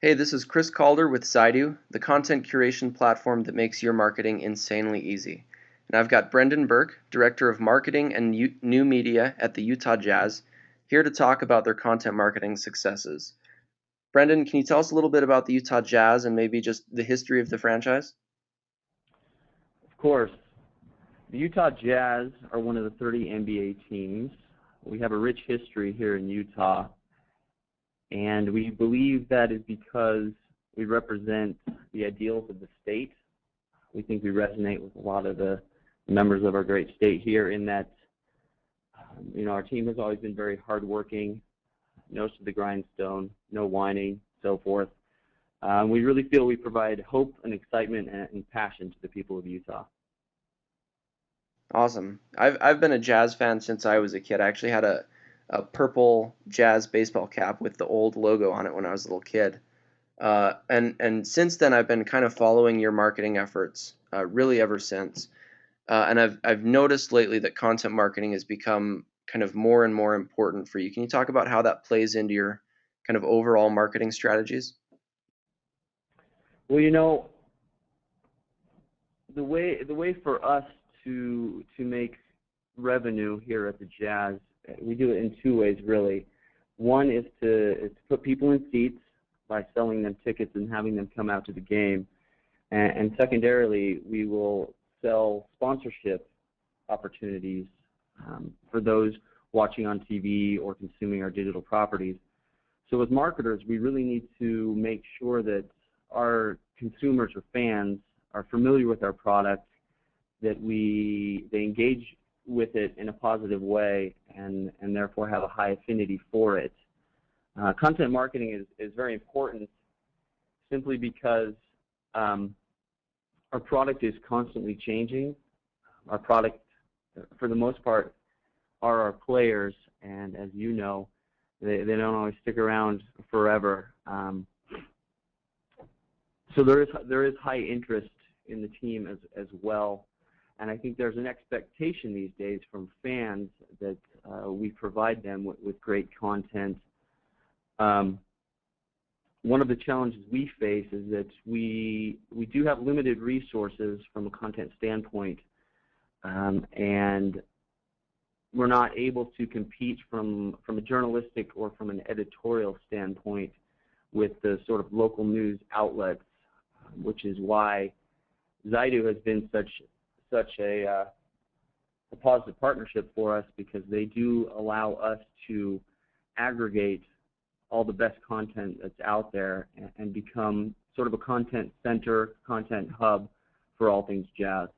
Hey, this is Chris Calder with Zydu, the content curation platform that makes your marketing insanely easy. And I've got Brendan Burke, Director of Marketing and New Media at the Utah Jazz, here to talk about their content marketing successes. Brendan, can you tell us a little bit about the Utah Jazz and maybe just the history of the franchise? Of course. The Utah Jazz are one of the 30 NBA teams. We have a rich history here in Utah, and we believe that is because we represent the ideals of the state. We think we resonate with a lot of the members of our great state here in that, our team has always been very hardworking, nose to the grindstone, no whining, so forth. We really feel we provide hope and excitement and passion to the people of Utah. Awesome. I've been a Jazz fan since I was a kid. I actually had a purple Jazz baseball cap with the old logo on it when I was a little kid. And since then, I've been kind of following your marketing efforts, really ever since. And I've noticed lately that content marketing has become kind of more and more important for you. Can you talk about how that plays into your kind of overall marketing strategies? Well, the way for us to make revenue here at the Jazz, we do it in two ways really. One is to put people in seats by selling them tickets and having them come out to the game, and secondarily, we will sell sponsorship opportunities for those watching on TV or consuming our digital properties. So as marketers, we really need to make sure that our consumers or fans are familiar with our product, that they engage with it in a positive way, and therefore have a high affinity for it. Content marketing is very important simply because our product is constantly changing. Our product, for the most part, are our players, and as you know, they don't always stick around forever. So there is high interest in the team as well, and I think there's an expectation these days from fans that we provide them with great content. One of the challenges we face is that we do have limited resources from a content standpoint, and we're not able to compete from a journalistic or from an editorial standpoint with the sort of local news outlets, which is why Zydu has been such a positive partnership for us, because they do allow us to aggregate all the best content that's out there and become sort of a content center, content hub for all things Jazz.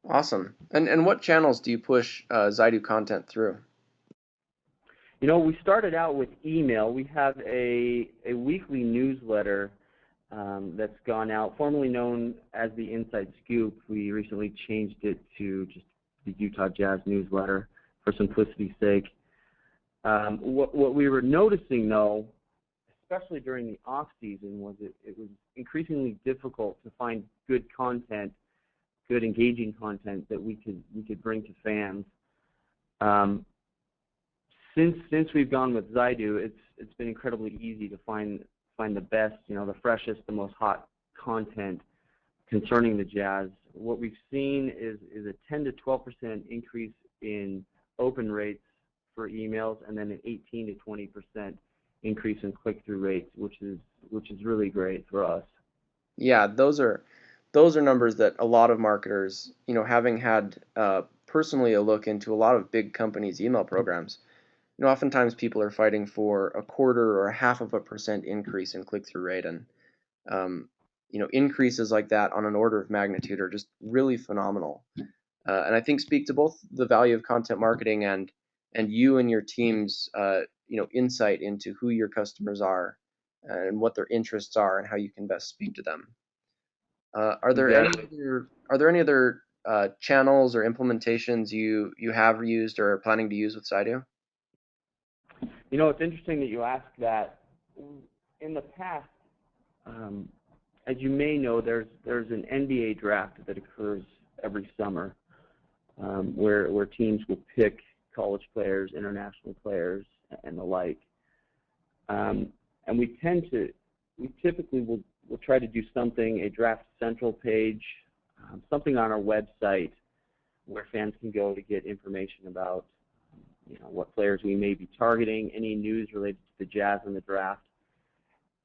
Awesome. And what channels do you push Zydu content through? We started out with email. We have a weekly newsletter that's gone out, formerly known as the Inside Scoop. We recently changed it to just the Utah Jazz newsletter for simplicity's sake. What we were noticing, though, especially during the off season, was it was increasingly difficult to find good content, good engaging content that we could bring to fans. Since we've gone with Zydu, it's been incredibly easy to find the best, the freshest, the most hot content concerning the Jazz. What we've seen is a 10 to 12% increase in open rates for emails, and then an 18 to 20% increase in click-through rates, which is really great for us. Yeah, those are numbers that a lot of marketers, having had personally a look into a lot of big companies' email programs, oftentimes people are fighting for a quarter or a half of a percent increase in click-through rate, and increases like that on an order of magnitude are just really phenomenal, and I think speak to both the value of content marketing and you and your team's insight into who your customers are and what their interests are and how you can best speak to them. Are there any other channels or implementations you have used or are planning to use with Zydu? It's interesting that you ask that. In the past, as you may know, there's an NBA draft that occurs every summer, where teams will pick college players, international players, and the like. And we tend to we typically will try to do something, a Draft Central page, something on our website where fans can go to get information about what players we may be targeting, any news related to the Jazz and the draft.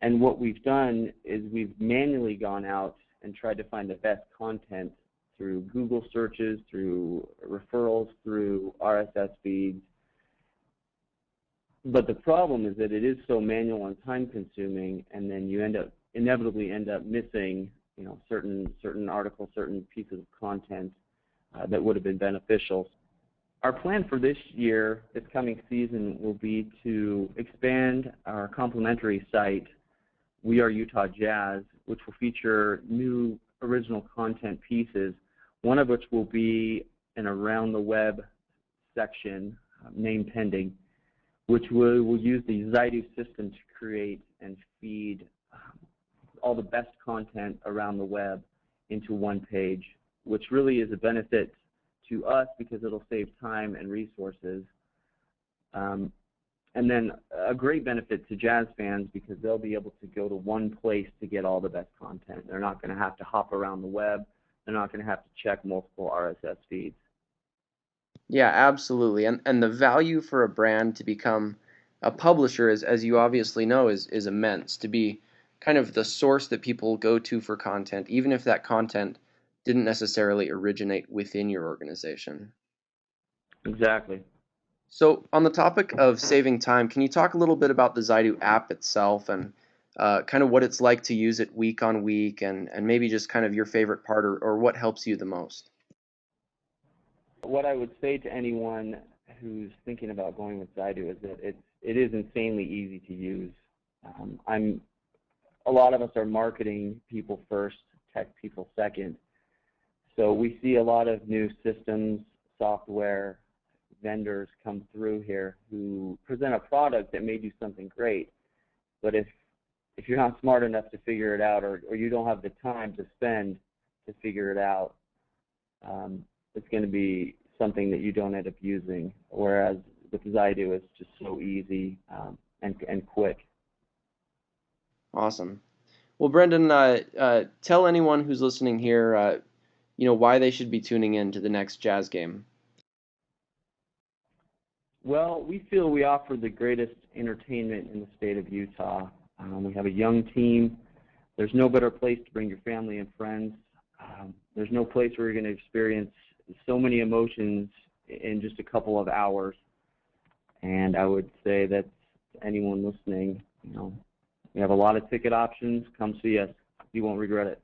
And what we've done is we've manually gone out and tried to find the best content through Google searches, through referrals, through RSS feeds. But the problem is that it is so manual and time consuming, and then you inevitably end up missing certain articles, certain pieces of content that would have been beneficial. Our plan for this year, this coming season, will be to expand our complimentary site, We Are Utah Jazz, which will feature new original content pieces, one of which will be an Around the Web section, name pending, which will use the Zydu system to create and feed all the best content around the web into one page, which really is a benefit to us because it'll save time and resources. And then a great benefit to Jazz fans because they'll be able to go to one place to get all the best content. They're not going to have to hop around the web. They're not going to have to check multiple RSS feeds. Yeah, absolutely. And the value for a brand to become a publisher, as you obviously know, is immense. To be kind of the source that people go to for content, even if that content didn't necessarily originate within your organization. Exactly. So on the topic of saving time, can you talk a little bit about the Zydu app itself and kind of what it's like to use it week on week and maybe just kind of your favorite part or what helps you the most? What I would say to anyone who's thinking about going with Zydu is that it is insanely easy to use. A lot of us are marketing people first, tech people second. So we see a lot of new systems, software, vendors come through here who present a product that may do something great. But if you're not smart enough to figure it out or you don't have the time to spend to figure it out, it's going to be something that you don't end up using. Whereas with Zydu, it's just so easy and quick. Awesome. Well, Brendan, tell anyone who's listening here, why they should be tuning in to the next Jazz game. Well, we feel we offer the greatest entertainment in the state of Utah. We have a young team. There's no better place to bring your family and friends. There's no place where you're going to experience so many emotions in just a couple of hours. And I would say that to anyone listening, we have a lot of ticket options. Come see us. You won't regret it.